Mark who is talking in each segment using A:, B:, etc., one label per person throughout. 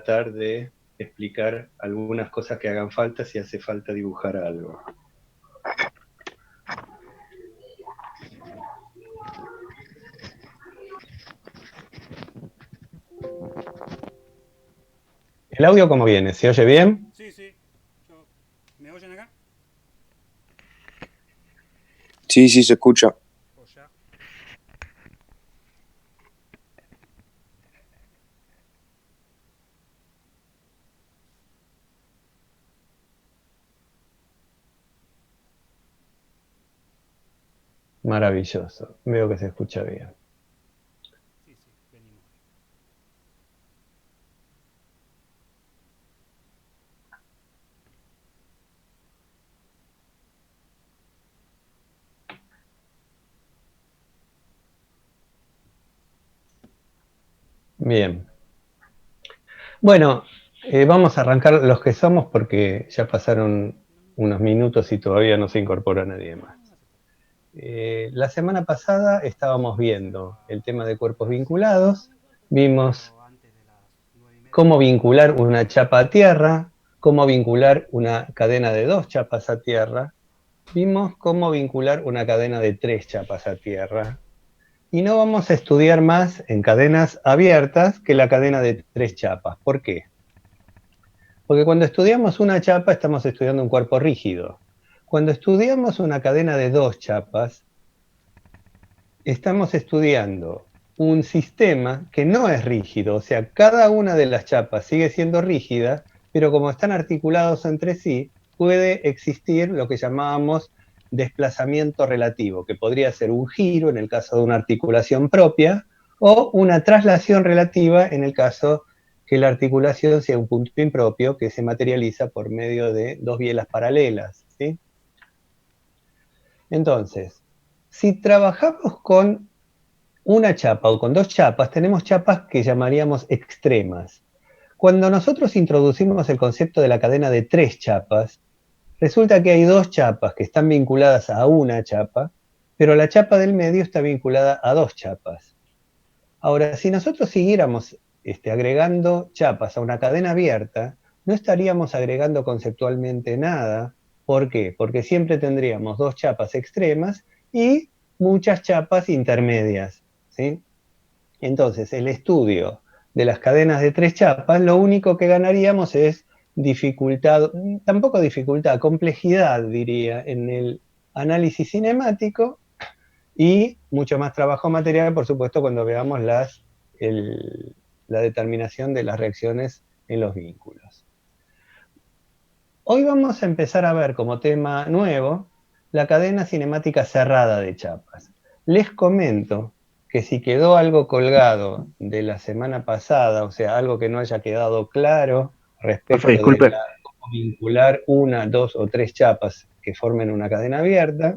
A: tratar de explicar algunas cosas que hagan falta si hace falta dibujar algo. ¿El audio cómo viene? ¿Se oye bien?
B: Sí, sí. ¿Me oyen acá?
C: Sí, sí, se escucha.
B: O ya.
A: Maravilloso. Veo que se escucha bien.
B: Sí, sí, venimos.
A: Bien. Bueno, vamos a arrancar los que somos porque ya pasaron unos minutos y todavía no se incorpora nadie más. La semana pasada estábamos viendo el tema de cuerpos vinculados, vimos
B: Pero antes de las 9:30.
A: cómo vincular una chapa a tierra, cómo vincular una cadena de 2 chapas a tierra, vimos cómo vincular una cadena de 3 chapas a tierra, y no vamos a estudiar más en cadenas abiertas que la cadena de 3 chapas. ¿Por qué? Porque cuando estudiamos una chapa estamos estudiando un cuerpo rígido. Cuando estudiamos una cadena de 2 chapas, estamos estudiando un sistema que no es rígido, o sea, cada una de las chapas sigue siendo rígida, pero como están articulados entre sí, puede existir lo que llamábamos desplazamiento relativo, que podría ser un giro en el caso de una articulación propia, o una traslación relativa en el caso que la articulación sea un punto impropio que se materializa por medio de dos bielas paralelas, ¿sí? Entonces, si trabajamos con una chapa o con 2 chapas, tenemos chapas que llamaríamos extremas. Cuando nosotros introducimos el concepto de la cadena de 3 chapas, resulta que hay 2 chapas que están vinculadas a una chapa, pero la chapa del medio está vinculada a 2 chapas. Ahora, si nosotros siguiéramos agregando chapas a una cadena abierta, no estaríamos agregando conceptualmente nada. ¿Por qué? Porque siempre tendríamos 2 chapas extremas y muchas chapas intermedias, ¿sí? Entonces, el estudio de las cadenas de 3 chapas, lo único que ganaríamos es dificultad, tampoco dificultad, complejidad, diría, en el análisis cinemático y mucho más trabajo material, por supuesto, cuando veamos la determinación de las reacciones en los vínculos. Hoy vamos a empezar a ver como tema nuevo la cadena cinemática cerrada de chapas. Les comento que si quedó algo colgado de la semana pasada, o sea, algo que no haya quedado claro
C: Profe,
A: respecto de
C: disculpe.
A: cómo vincular una, dos o tres chapas que formen una cadena abierta,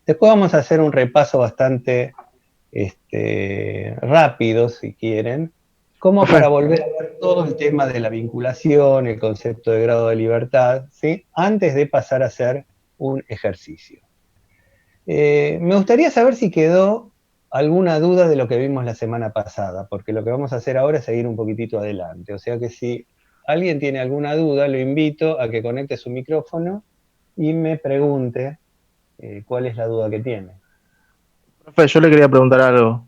A: después vamos a hacer un repaso bastante rápido, si quieren, como
C: Profe,
A: para volver a ver todo el tema de la vinculación, el concepto de grado de libertad, ¿sí? Antes de pasar a hacer un ejercicio. Me gustaría saber si quedó alguna duda de lo que vimos la semana pasada, porque lo que vamos a hacer ahora es seguir un poquitito adelante. O sea que si alguien tiene alguna duda, lo invito a que conecte su micrófono y me pregunte cuál es la duda que tiene.
C: profe, yo le quería preguntar algo.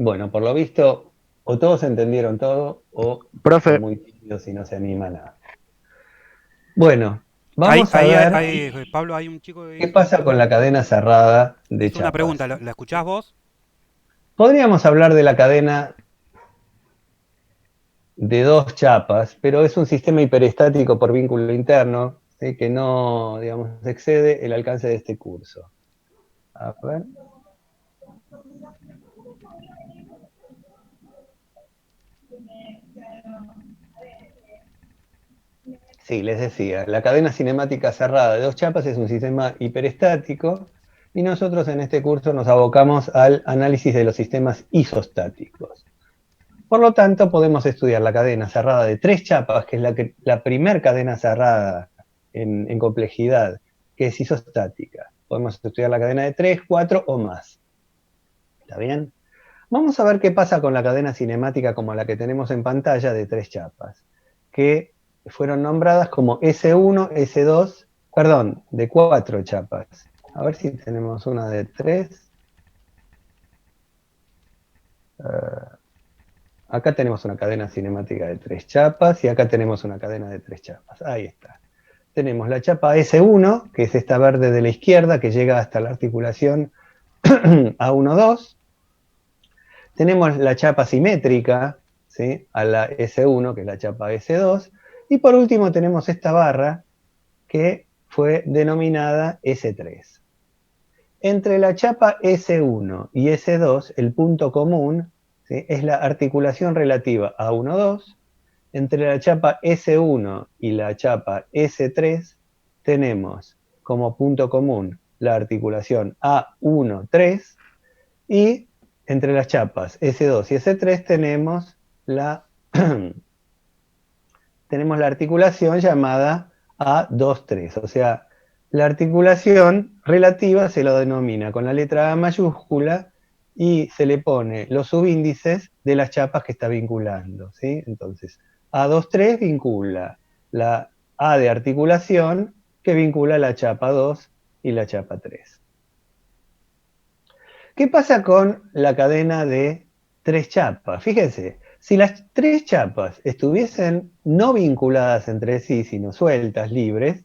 A: Bueno, por lo visto, o todos entendieron todo, o son
C: Profe,
A: muy tímidos y no se animan a... Bueno,
B: Ahí,
A: vamos a
B: ahí,
A: ver
B: ahí, Pablo, hay un chico que
A: qué pasa con la cadena cerrada de
B: hizo una
A: chapas.
B: pregunta. ¿La escuchás vos?
A: Podríamos hablar de la cadena de dos chapas, pero es un sistema hiperestático por vínculo interno, ¿sí? Que no, digamos, excede el alcance de este curso. A ver. Sí, les decía, la cadena cinemática cerrada de dos chapas es un sistema hiperestático y nosotros en este curso nos abocamos al análisis de los sistemas isostáticos. Por lo tanto, podemos estudiar la cadena cerrada de tres chapas, que es la primer cadena cerrada en complejidad, que es isostática. Podemos estudiar la cadena de 3, 4 o más. ¿Está bien? Vamos a ver qué pasa con la cadena cinemática como la que tenemos en pantalla de 3 chapas, que fueron nombradas como S1, S2, perdón, de 4 chapas. A ver si tenemos una de 3. Acá tenemos una cadena cinemática de 3 chapas y acá tenemos una cadena de 3 chapas. Ahí está. Tenemos la chapa S1, que es esta verde de la izquierda, que llega hasta la articulación A1-2. Tenemos la chapa simétrica, ¿sí?, a la S1, que es la chapa S2. Y por último tenemos esta barra, que fue denominada S3. Entre la chapa S1 y S2, el punto común, ¿sí?, es la articulación relativa A1-2. Entre la chapa S1 y la chapa S3 tenemos como punto común la articulación A1-3 y entre las chapas S2 y S3 tenemos la articulación llamada A2-3, o sea, la articulación relativa se lo denomina con la letra A mayúscula y se le pone los subíndices de las chapas que está vinculando, ¿sí? Entonces, A2-3 vincula la A de articulación que vincula la chapa 2 y la chapa 3. ¿Qué pasa con la cadena de 3 chapas? Fíjense, si las 3 chapas estuviesen no vinculadas entre sí, sino sueltas, libres,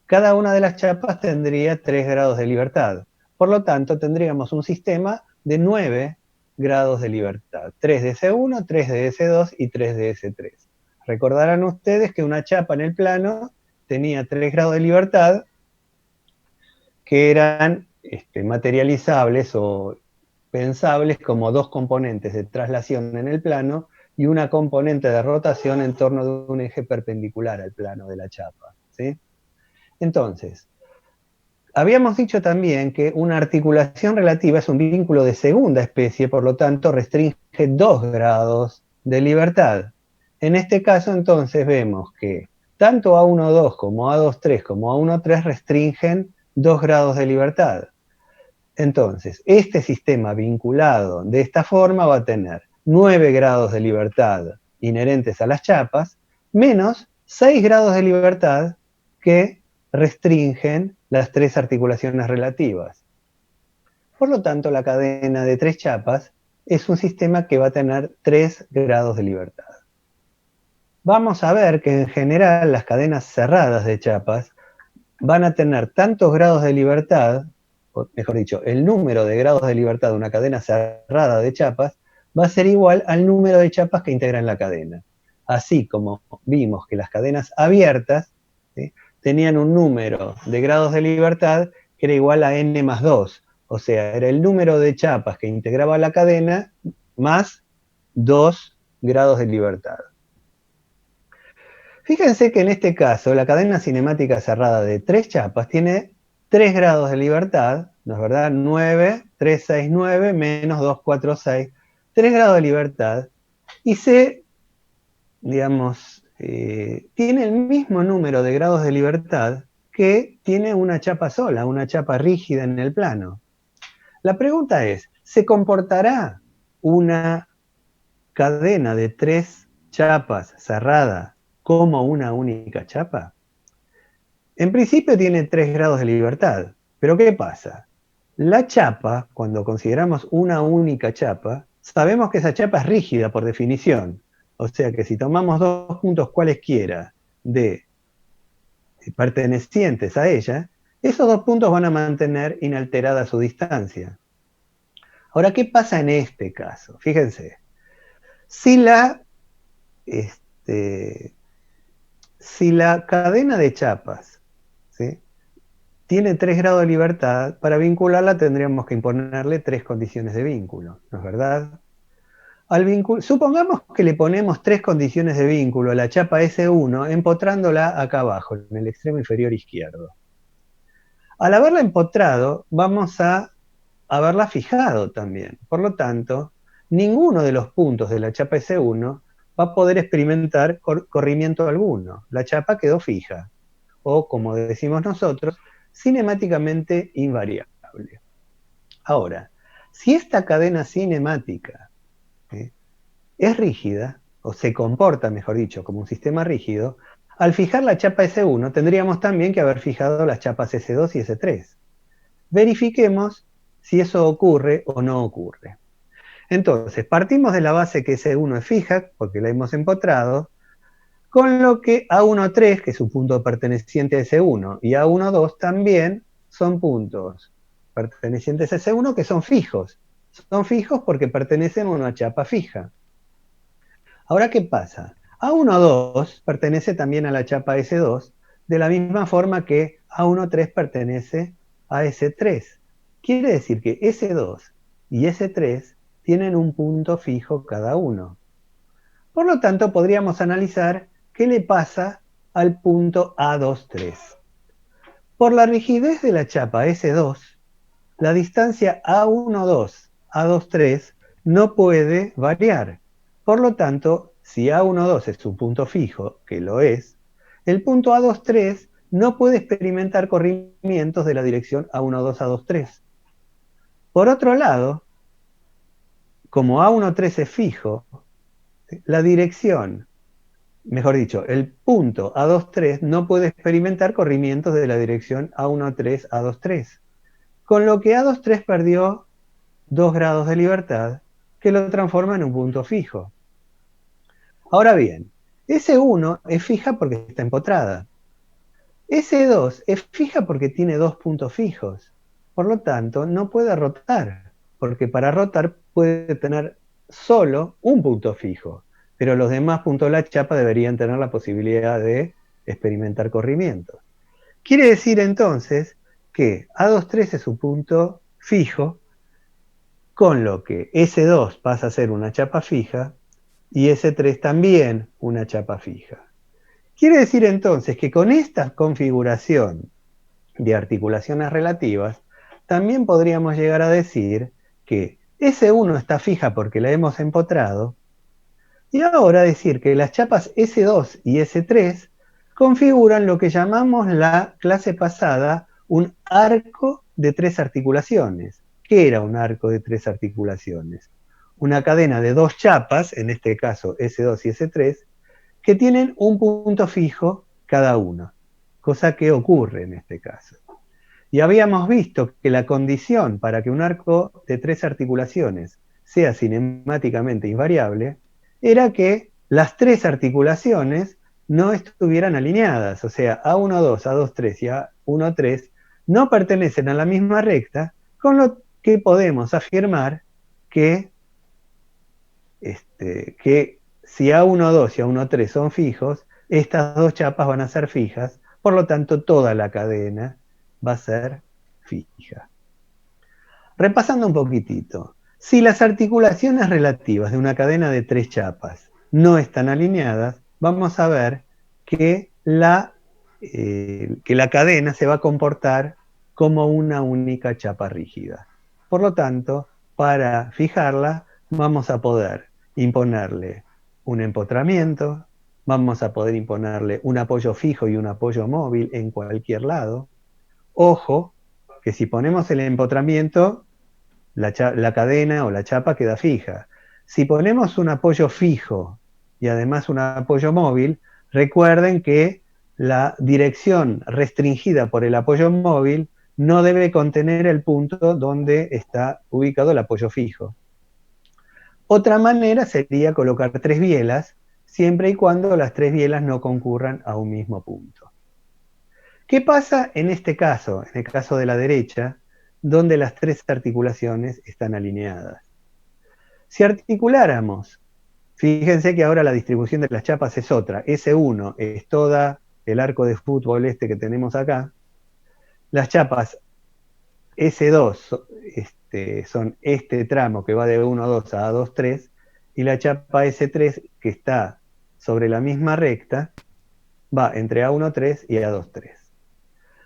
A: cada una de las chapas tendría 3 grados de libertad. Por lo tanto, tendríamos un sistema de 9 grados de libertad. 3 de S1, 3 de S2 y 3 de S3. Recordarán ustedes que una chapa en el plano tenía 3 grados de libertad que eran materializables o pensables como 2 componentes de traslación en el plano y una componente de rotación en torno de un eje perpendicular al plano de la chapa, ¿sí? Entonces, habíamos dicho también que una articulación relativa es un vínculo de segunda especie, por lo tanto restringe 2 grados de libertad. En este caso, entonces, vemos que tanto A1-2 como A2-3 como A1-3 restringen 2 grados de libertad. Entonces, este sistema vinculado de esta forma va a tener 9 grados de libertad inherentes a las chapas, menos 6 grados de libertad que restringen las 3 articulaciones relativas. Por lo tanto, la cadena de 3 chapas es un sistema que va a tener 3 grados de libertad. Vamos a ver que en general las cadenas cerradas de chapas van a tener tantos grados de libertad, o mejor dicho, el número de grados de libertad de una cadena cerrada de chapas va a ser igual al número de chapas que integran la cadena. Así como vimos que las cadenas abiertas, ¿sí?, tenían un número de grados de libertad que era igual a n más 2, o sea, era el número de chapas que integraba la cadena más 2 grados de libertad. Fíjense que en este caso la cadena cinemática cerrada de 3 chapas tiene 3 grados de libertad, ¿no es verdad? 9, 3, 6, 9, menos 2, 4, 6, 3 grados de libertad, y tiene el mismo número de grados de libertad que tiene una chapa sola, una chapa rígida en el plano. La pregunta es, ¿se comportará una cadena de 3 chapas cerrada como una única chapa? En principio tiene 3 grados de libertad, pero ¿qué pasa? La chapa, cuando consideramos una única chapa, sabemos que esa chapa es rígida por definición. O sea que si tomamos 2 puntos cualesquiera pertenecientes a ella, esos 2 puntos van a mantener inalterada su distancia. Ahora, ¿qué pasa en este caso? Fíjense, si la cadena de chapas, ¿sí?, tiene 3 grados de libertad, para vincularla tendríamos que imponerle 3 condiciones de vínculo, ¿no es verdad? Supongamos que le ponemos 3 condiciones de vínculo a la chapa S1, empotrándola acá abajo, en el extremo inferior izquierdo. Al haberla empotrado, vamos a haberla fijado también. Por lo tanto, ninguno de los puntos de la chapa S1 va a poder experimentar corrimiento alguno. La chapa quedó fija. O, como decimos nosotros, cinemáticamente invariable. Ahora, si esta cadena cinemática es rígida, o se comporta, mejor dicho, como un sistema rígido, al fijar la chapa S1 tendríamos también que haber fijado las chapas S2 y S3. Verifiquemos si eso ocurre o no ocurre. Entonces, partimos de la base que S1 es fija, porque la hemos empotrado, con lo que A13, que es un punto perteneciente a S1, y A12 también son puntos pertenecientes a S1 que son fijos. Son fijos porque pertenecen a una chapa fija. Ahora, ¿qué pasa? A12 pertenece también a la chapa S2, de la misma forma que A13 pertenece a S3. Quiere decir que S2 y S3 tienen un punto fijo cada uno. Por lo tanto, podríamos analizar qué le pasa al punto A23. Por la rigidez de la chapa S2, la distancia A12, A23 no puede variar. Por lo tanto, si A12 es un punto fijo, que lo es, el punto A23 no puede experimentar corrimientos de la dirección A12, A23. Por otro lado, como A13 es fijo, la dirección, mejor dicho, el punto A23 no puede experimentar corrimientos de la dirección A13, A23. Con lo que A23 perdió 2 grados de libertad que lo transforma en un punto fijo. Ahora bien, S1 es fija porque está empotrada. S2 es fija porque tiene 2 puntos fijos. Por lo tanto, no puede rotar, porque para rotar puede tener solo un punto fijo, pero los demás puntos de la chapa deberían tener la posibilidad de experimentar corrimientos. Quiere decir entonces que A23 es un punto fijo, con lo que S2 pasa a ser una chapa fija y S3 también una chapa fija. Quiere decir entonces que con esta configuración de articulaciones relativas, también podríamos llegar a decir que S1 está fija porque la hemos empotrado, y ahora decir que las chapas S2 y S3 configuran lo que llamamos la clase pasada un arco de 3 articulaciones. ¿Qué era un arco de 3 articulaciones? Una cadena de 2 chapas, en este caso S2 y S3, que tienen un punto fijo cada uno, cosa que ocurre en este caso. Y habíamos visto que la condición para que un arco de 3 articulaciones sea cinemáticamente invariable era que las 3 articulaciones no estuvieran alineadas, o sea, A12, A23 y A13 no pertenecen a la misma recta, con lo que podemos afirmar que si A12 y A13 son fijos, estas dos chapas van a ser fijas, por lo tanto toda la cadena va a ser fija. Repasando un poquitito, si las articulaciones relativas de una cadena de 3 chapas no están alineadas, vamos a ver que la cadena se va a comportar como una única chapa rígida. Por lo tanto, para fijarla, vamos a poder imponerle un empotramiento, vamos a poder imponerle un apoyo fijo y un apoyo móvil en cualquier lado. Ojo, que si ponemos el empotramiento, la cadena o la chapa queda fija. Si ponemos un apoyo fijo y además un apoyo móvil, recuerden que la dirección restringida por el apoyo móvil no debe contener el punto donde está ubicado el apoyo fijo. Otra manera sería colocar 3 bielas, siempre y cuando las 3 bielas no concurran a un mismo punto. ¿Qué pasa en este caso, en el caso de la derecha, donde las 3 articulaciones están alineadas? Si articuláramos, fíjense que ahora la distribución de las chapas es otra. S1 es toda el arco de fútbol que tenemos acá. Las chapas S2 son este tramo que va de 1,2 a 2,3, y la chapa S3, que está sobre la misma recta, va entre A1,3 y A2,3.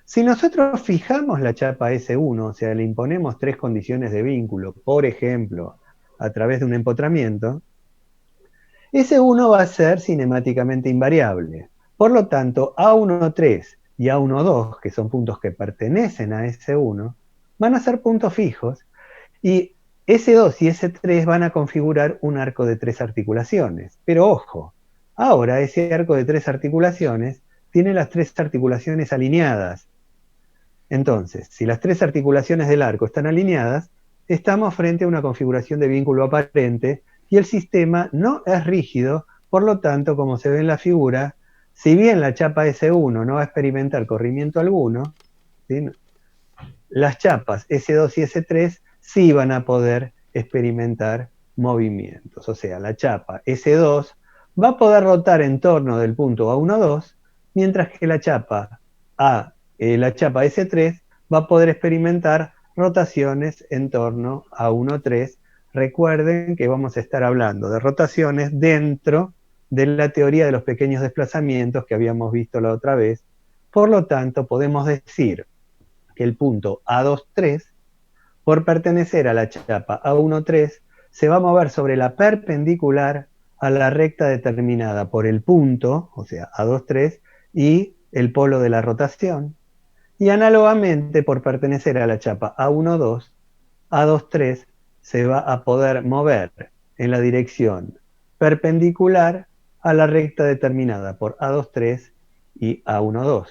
A: Si nosotros fijamos la chapa S1, o sea, le imponemos 3 condiciones de vínculo, por ejemplo, a través de un empotramiento, S1 va a ser cinemáticamente invariable. Por lo tanto, A1,3 y A12, que son puntos que pertenecen a S1, van a ser puntos fijos, y S2 y S3 van a configurar un arco de 3 articulaciones. Pero ojo, ahora ese arco de 3 articulaciones tiene las 3 articulaciones alineadas. Entonces, si las 3 articulaciones del arco están alineadas, estamos frente a una configuración de vínculo aparente y el sistema no es rígido, por lo tanto, como se ve en la figura, si bien la chapa S1 no va a experimentar corrimiento alguno, ¿sí?, las chapas S2 y S3 sí van a poder experimentar movimientos. O sea, la chapa S2 va a poder rotar en torno del punto A12, mientras que la chapa S3 va a poder experimentar rotaciones en torno a 1,3. Recuerden que vamos a estar hablando de rotaciones dentro de la teoría de los pequeños desplazamientos que habíamos visto la otra vez. Por lo tanto, podemos decir que el punto A23, por pertenecer a la chapa A13, se va a mover sobre la perpendicular a la recta determinada por el punto, o sea, A23, y el polo de la rotación. Y análogamente, por pertenecer a la chapa A12, A23 se va a poder mover en la dirección perpendicular a la recta determinada por A23 y A12.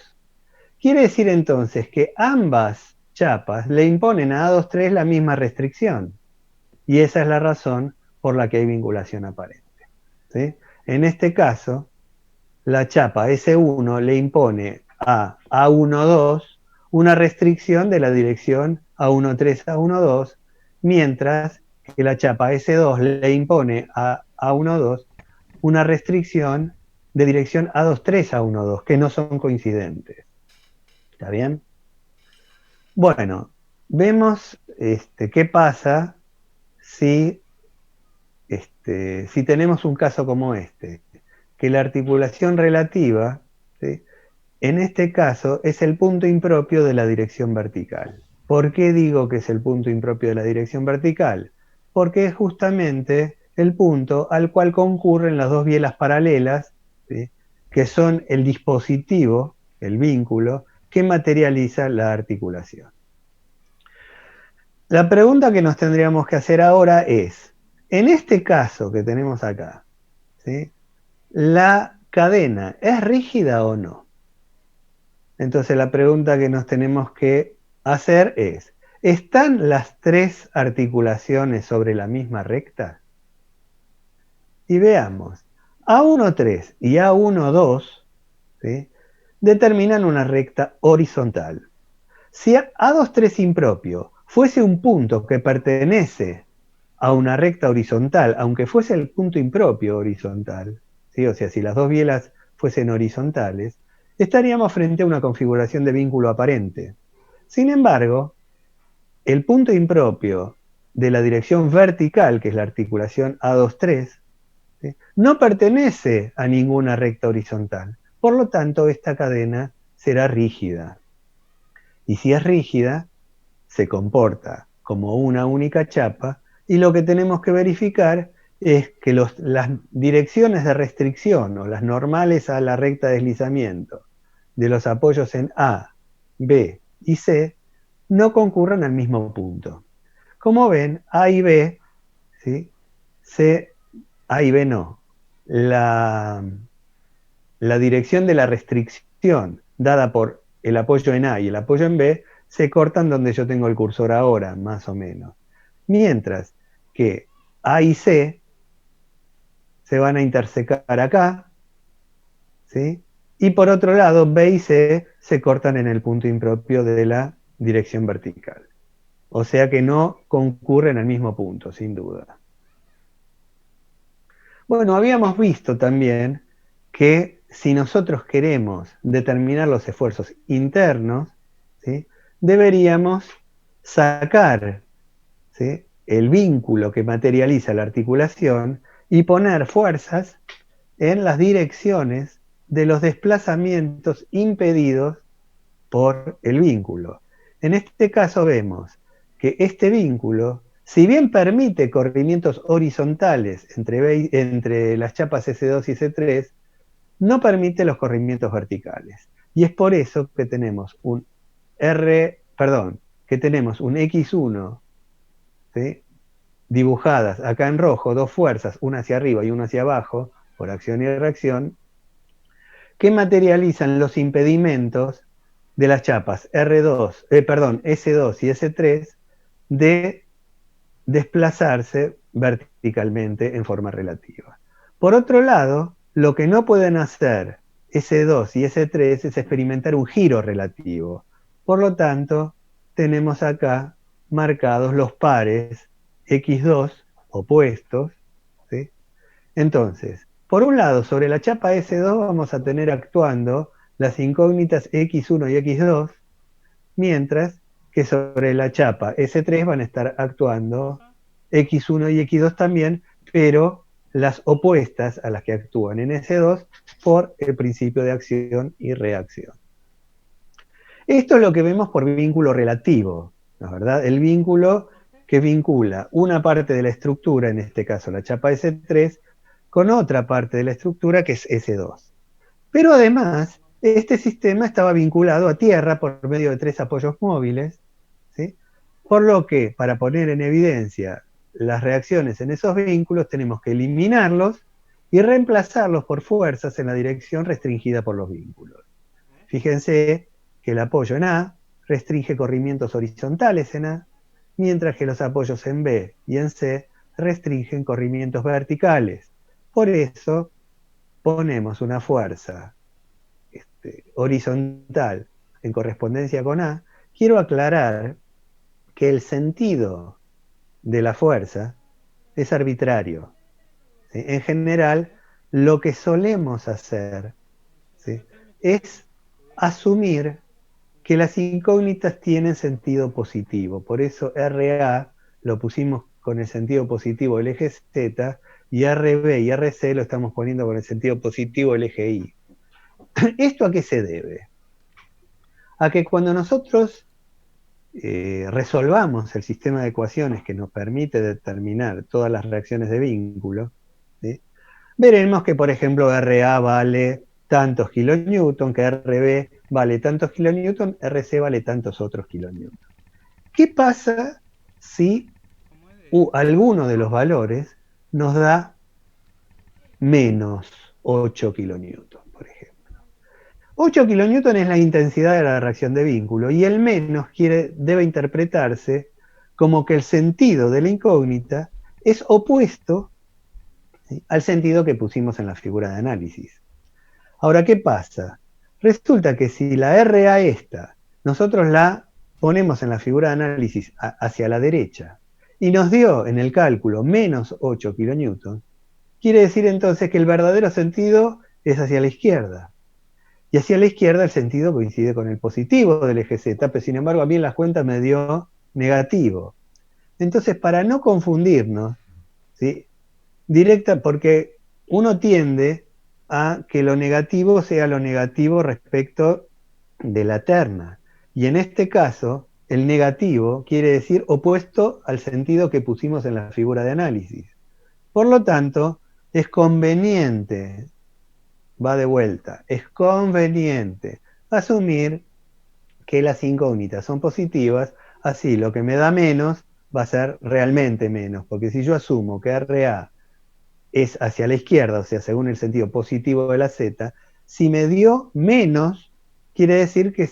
A: Quiere decir entonces que ambas chapas le imponen a A23 la misma restricción. Y esa es la razón por la que hay vinculación aparente, ¿sí? En este caso, la chapa S1 le impone a A12 una restricción de la dirección A13 a A12, mientras que la chapa S2 le impone a A12 una restricción de dirección A23 a A12, que no son coincidentes. ¿Está bien? Bueno, vemos qué pasa si tenemos un caso como este, que la articulación relativa, ¿sí?, en este caso es el punto impropio de la dirección vertical. ¿Por qué digo que es el punto impropio de la dirección vertical? Porque es justamente el punto al cual concurren las dos bielas paralelas, ¿sí?, que son el dispositivo, el vínculo, que materializa la articulación. La pregunta que nos tendríamos que hacer ahora es, en este caso que tenemos acá, ¿sí?, ¿la cadena es rígida o no? Entonces la pregunta que nos tenemos que hacer es, ¿están las 3 articulaciones sobre la misma recta? Y veamos, A13 y A12, ¿sí?, determinan una recta horizontal. Si A23 impropio fuese un punto que pertenece a una recta horizontal, aunque fuese el punto impropio horizontal, ¿sí?, o sea, si las dos bielas fuesen horizontales, estaríamos frente a una configuración de vínculo aparente. Sin embargo, el punto impropio de la dirección vertical, que es la articulación A23, ¿sí?, no pertenece a ninguna recta horizontal. Por lo tanto, esta cadena será rígida. Y si es rígida, se comporta como una única chapa, y lo que tenemos que verificar es que las direcciones de restricción, o las normales a la recta de deslizamiento, de los apoyos en A, B y C, no concurran al mismo punto. Como ven, A y B, ¿sí?, A y B no. La dirección de la restricción dada por el apoyo en A y el apoyo en B se cortan donde yo tengo el cursor ahora, más o menos. Mientras que A y C se van a intersecar acá, ¿sí?, y por otro lado, B y C se cortan en el punto impropio de la dirección vertical. O sea que no concurren al mismo punto, sin duda. Bueno, habíamos visto también que si nosotros queremos determinar los esfuerzos internos, ¿sí?, deberíamos sacar, ¿sí?, el vínculo que materializa la articulación y poner fuerzas en las direcciones de los desplazamientos impedidos por el vínculo. En este caso vemos que este vínculo, si bien permite corrimientos horizontales entre las chapas S2 y S3, no permite los corrimientos verticales. Y es por eso que tenemos un que tenemos un X1, ¿sí?, dibujadas acá en rojo, dos fuerzas, una hacia arriba y una hacia abajo, por acción y reacción, que materializan los impedimentos de las chapas S2 y S3 de desplazarse verticalmente en forma relativa. Por otro lado, lo que no pueden hacer S2 y S3 es experimentar un giro relativo. Por lo tanto, tenemos acá marcados los pares X2 opuestos, ¿sí? Entonces, por un lado, sobre la chapa S2 vamos a tener actuando las incógnitas X1 y X2, mientras que sobre la chapa S3 van a estar actuando X1 y X2 también, pero las opuestas a las que actúan en S2 por el principio de acción y reacción. Esto es lo que vemos por vínculo relativo, ¿no es verdad? El vínculo que vincula una parte de la estructura, en este caso la chapa S3, con otra parte de la estructura que es S2. Pero además, este sistema estaba vinculado a tierra por medio de 3 apoyos móviles, ¿sí? Por lo que, para poner en evidencia las reacciones en esos vínculos, tenemos que eliminarlos y reemplazarlos por fuerzas en la dirección restringida por los vínculos. Fíjense que el apoyo en A restringe corrimientos horizontales en A, mientras que los apoyos en B y en C restringen corrimientos verticales. Por eso ponemos una fuerza horizontal en correspondencia con A. Quiero aclarar que el sentido de la fuerza es arbitrario, ¿sí? En general, lo que solemos hacer, ¿sí?, es asumir que las incógnitas tienen sentido positivo. Por eso RA lo pusimos con el sentido positivo del eje Z, y RB y RC lo estamos poniendo con el sentido positivo del eje Y. ¿Esto a qué se debe? A que cuando nosotros resolvamos el sistema de ecuaciones que nos permite determinar todas las reacciones de vínculo, ¿sí?, veremos que, por ejemplo, RA vale tantos kilonewton, que RB vale tantos kilonewton, RC vale tantos otros kilonewton. ¿Qué pasa si alguno de los valores nos da menos 8 kilonewton, por ejemplo? 8 kilonewton es la intensidad de la reacción de vínculo, y el menos debe interpretarse como que el sentido de la incógnita es opuesto, ¿sí?, al sentido que pusimos en la figura de análisis. Ahora, ¿qué pasa? Resulta que si la RA esta, nosotros la ponemos en la figura de análisis hacia la derecha, y nos dio en el cálculo menos 8 kilonewton, quiere decir entonces que el verdadero sentido es hacia la izquierda. Y hacia la izquierda el sentido coincide con el positivo del eje Z, pero sin embargo a mí en las cuentas me dio negativo. Entonces, para no confundirnos, ¿sí?, porque uno tiende a que lo negativo sea lo negativo respecto de la terna. Y en este caso, el negativo quiere decir opuesto al sentido que pusimos en la figura de análisis. Por lo tanto, es conveniente, va de vuelta, es conveniente asumir que las incógnitas son positivas, así lo que me da menos va a ser realmente menos, porque si yo asumo que RA es hacia la izquierda, o sea, según el sentido positivo de la Z, si me dio menos, quiere decir que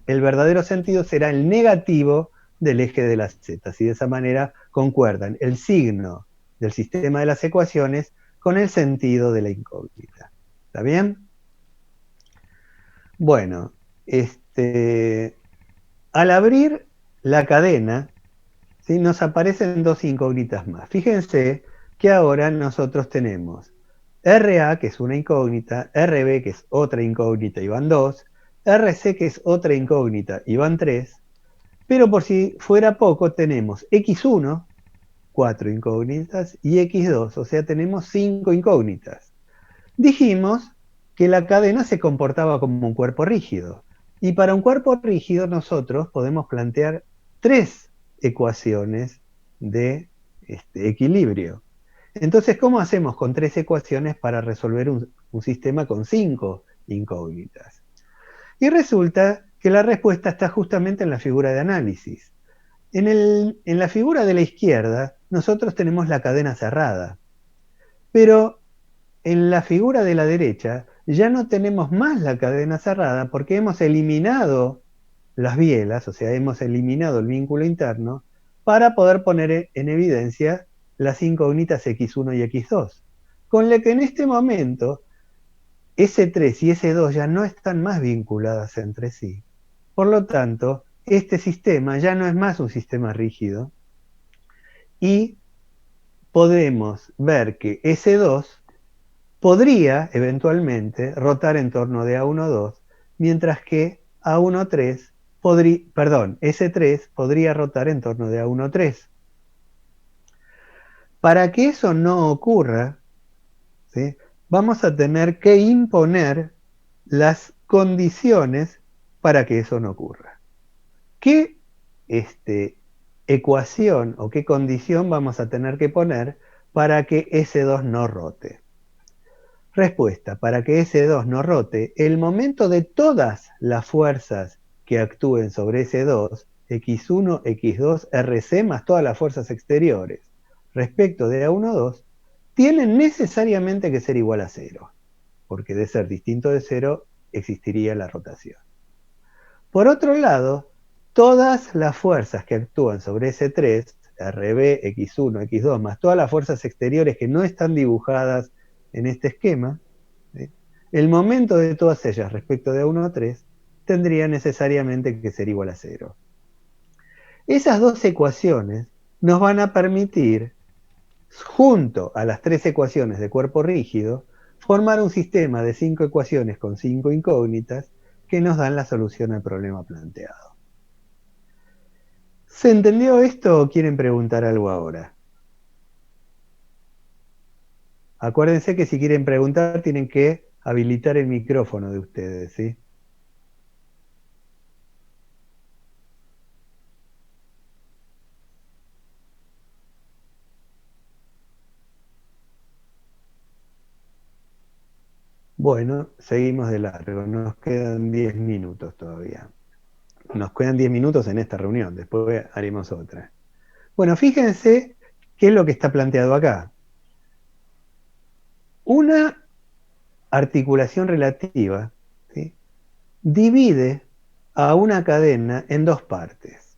A: el verdadero sentido será el negativo del eje de las Z, y de esa manera concuerdan el signo del sistema de las ecuaciones con el sentido de la incógnita. ¿Está bien? Bueno, al abrir la cadena, ¿sí?, nos aparecen dos incógnitas más. Fíjense que ahora nosotros tenemos RA, que es una incógnita, RB, que es otra incógnita, y van 2, RC, que es otra incógnita, y van 3, pero por si fuera poco, tenemos X1, 4 incógnitas, y X2, o sea, tenemos 5 incógnitas. Dijimos que la cadena se comportaba como un cuerpo rígido, y para un cuerpo rígido nosotros podemos plantear 3 ecuaciones de equilibrio. Entonces, ¿cómo hacemos con 3 ecuaciones para resolver un sistema con 5 incógnitas? Y resulta que la respuesta está justamente en la figura de análisis. En la figura de la izquierda, nosotros tenemos la cadena cerrada, pero en la figura de la derecha ya no tenemos más la cadena cerrada porque hemos eliminado las bielas, o sea, hemos eliminado el vínculo interno para poder poner en evidencia las incógnitas X1 y X2. Con lo que en este momento S3 y S2 ya no están más vinculadas entre sí. Por lo tanto, este sistema ya no es más un sistema rígido y podemos ver que S2 podría eventualmente rotar en torno de A12, mientras que S3 podría rotar en torno de A13. Para que eso no ocurra, ¿sí?, vamos a tener que imponer las condiciones para que eso no ocurra. ¿Qué ecuación o qué condición vamos a tener que poner para que S2 no rote? Respuesta: para que S2 no rote, el momento de todas las fuerzas que actúen sobre S2, X1, X2, RC más todas las fuerzas exteriores respecto de A12, tienen necesariamente que ser igual a 0, porque de ser distinto de 0 existiría la rotación. Por otro lado, todas las fuerzas que actúan sobre S3, RB, X1, X2, más todas las fuerzas exteriores que no están dibujadas en este esquema, ¿sí?, el momento de todas ellas respecto de A13 tendría necesariamente que ser igual a 0. Esas dos ecuaciones nos van a permitir, junto a las 3 ecuaciones de cuerpo rígido, formar un sistema de 5 ecuaciones con 5 incógnitas que nos dan la solución al problema planteado. ¿Se entendió esto o quieren preguntar algo ahora? Acuérdense que si quieren preguntar tienen que habilitar el micrófono de ustedes, ¿sí? Bueno, seguimos de largo, nos quedan 10 minutos todavía. Nos quedan 10 minutos en esta reunión, después haremos otra. Bueno, fíjense qué es lo que está planteado acá. Una articulación relativa, ¿sí?, divide a una cadena en dos partes.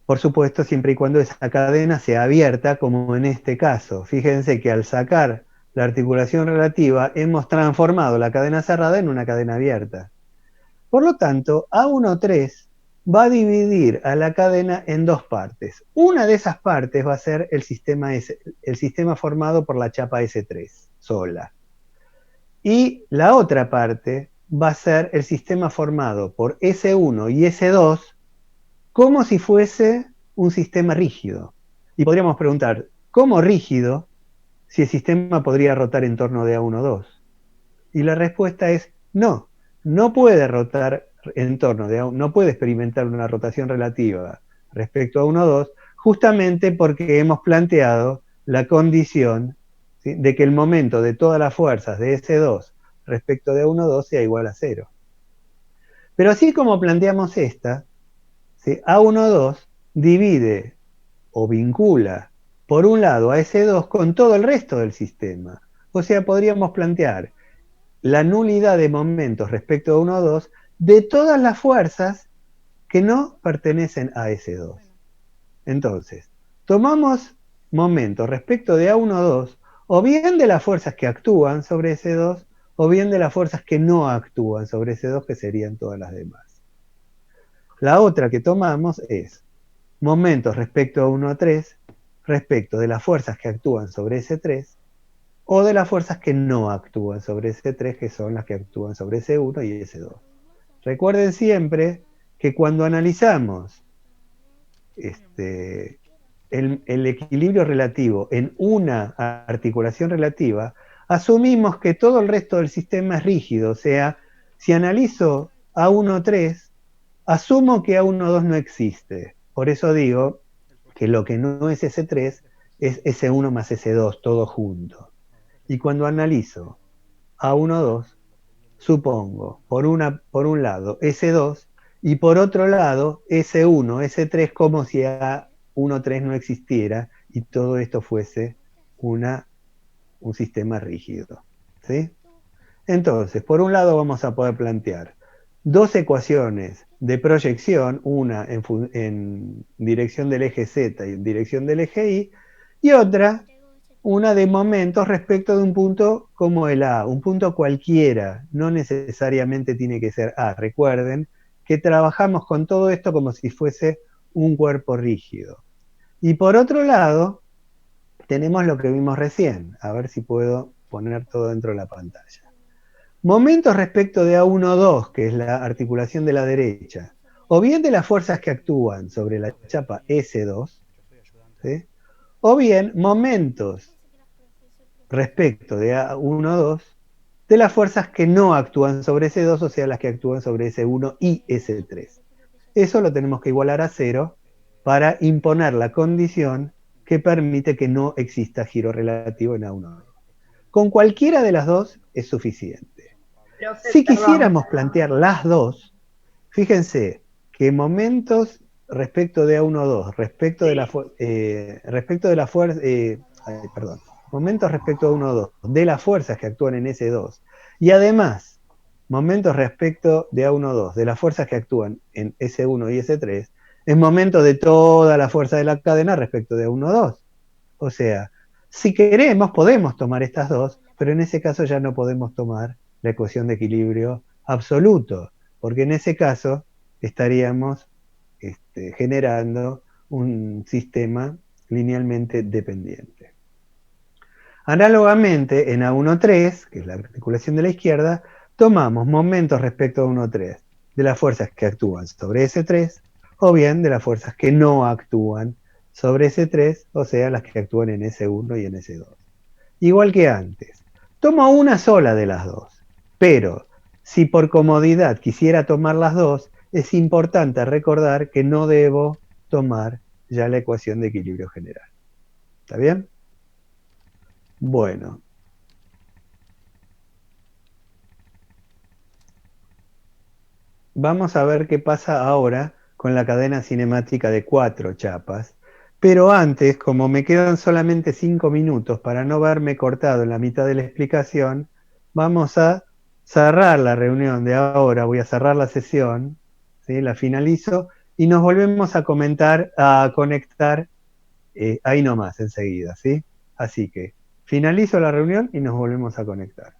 A: Por supuesto, siempre y cuando esa cadena sea abierta, como en este caso. Fíjense que al sacar la articulación relativa, hemos transformado la cadena cerrada en una cadena abierta. Por lo tanto, A13 va a dividir a la cadena en dos partes. Una de esas partes va a ser el sistema formado por la chapa S3 sola. Y la otra parte va a ser el sistema formado por S1 y S2 como si fuese un sistema rígido. Y podríamos preguntar, ¿cómo rígido si el sistema podría rotar en torno de A12? Y la respuesta es no, no puede rotar en torno de no puede experimentar una rotación relativa respecto a A12, justamente porque hemos planteado la condición, ¿sí?, de que el momento de todas las fuerzas de S2 respecto de A12 sea igual a 0. Pero así como planteamos esta, ¿sí?, A12 divide o vincula por un lado a S2 con todo el resto del sistema. O sea, podríamos plantear la nulidad de momentos respecto a A12 de todas las fuerzas que no pertenecen a S2. Entonces, tomamos momentos respecto de A12, o bien de las fuerzas que actúan sobre S2, o bien de las fuerzas que no actúan sobre S2, que serían todas las demás. La otra que tomamos es momentos respecto a 1 a 3, respecto de las fuerzas que actúan sobre S3, o de las fuerzas que no actúan sobre S3, que son las que actúan sobre S1 y S2. Recuerden siempre que cuando analizamos el equilibrio relativo en una articulación relativa, asumimos que todo el resto del sistema es rígido. O sea, si analizo A13, asumo que A12 no existe. Por eso digo que lo que no es S3 es S1 más S2, todo junto. Y cuando analizo A12, supongo, por un lado S2 y por otro lado S1, S3 como si A13 no existiera y todo esto fuese un sistema rígido. ¿Sí? Entonces, por un lado vamos a poder plantear dos ecuaciones de proyección, una en dirección del eje Z y en dirección del eje Y, y otra, una de momentos respecto de un punto como el A, un punto cualquiera, no necesariamente tiene que ser A. Recuerden que trabajamos con todo esto como si fuese un cuerpo rígido. Y por otro lado, tenemos lo que vimos recién. A ver si puedo poner todo dentro de la pantalla. Momentos respecto de A1,2, que es la articulación de la derecha, o bien de las fuerzas que actúan sobre la chapa S2, ¿sí? O bien momentos respecto de A1,2 de las fuerzas que no actúan sobre S2, o sea, las que actúan sobre S1 y S3. Eso lo tenemos que igualar a 0 para imponer la condición que permite que no exista giro relativo en A1,2. Con cualquiera de las dos es suficiente. Si quisiéramos plantear las dos, fíjense que momentos respecto de A1,2, respecto de la fuerza, momentos respecto a 1,2 de las fuerzas que actúan en S2, y además momentos respecto de A1,2 de las fuerzas que actúan en S1 y S3, es momento de toda la fuerza de la cadena respecto de A1,2. O sea, si queremos podemos tomar estas dos, pero en ese caso ya no podemos tomar la ecuación de equilibrio absoluto, porque en ese caso estaríamos generando un sistema linealmente dependiente. Análogamente, en A1,3, que es la articulación de la izquierda, tomamos momentos respecto a 1,3 de las fuerzas que actúan sobre S3 o bien de las fuerzas que no actúan sobre S3, o sea, las que actúan en S1 y en S2. Igual que antes, tomo una sola de las dos, pero si por comodidad quisiera tomar las dos, es importante recordar que no debo tomar ya la ecuación de equilibrio general. ¿Está bien? Bueno. Vamos a ver qué pasa ahora con la cadena cinemática de 4 chapas. Pero antes, como me quedan solamente 5 minutos para no verme cortado en la mitad de la explicación, vamos a cerrar la reunión de ahora, voy a cerrar la sesión, ¿sí? La finalizo y nos volvemos a conectar ahí nomás enseguida, ¿sí? Así que finalizo la reunión y nos volvemos a conectar.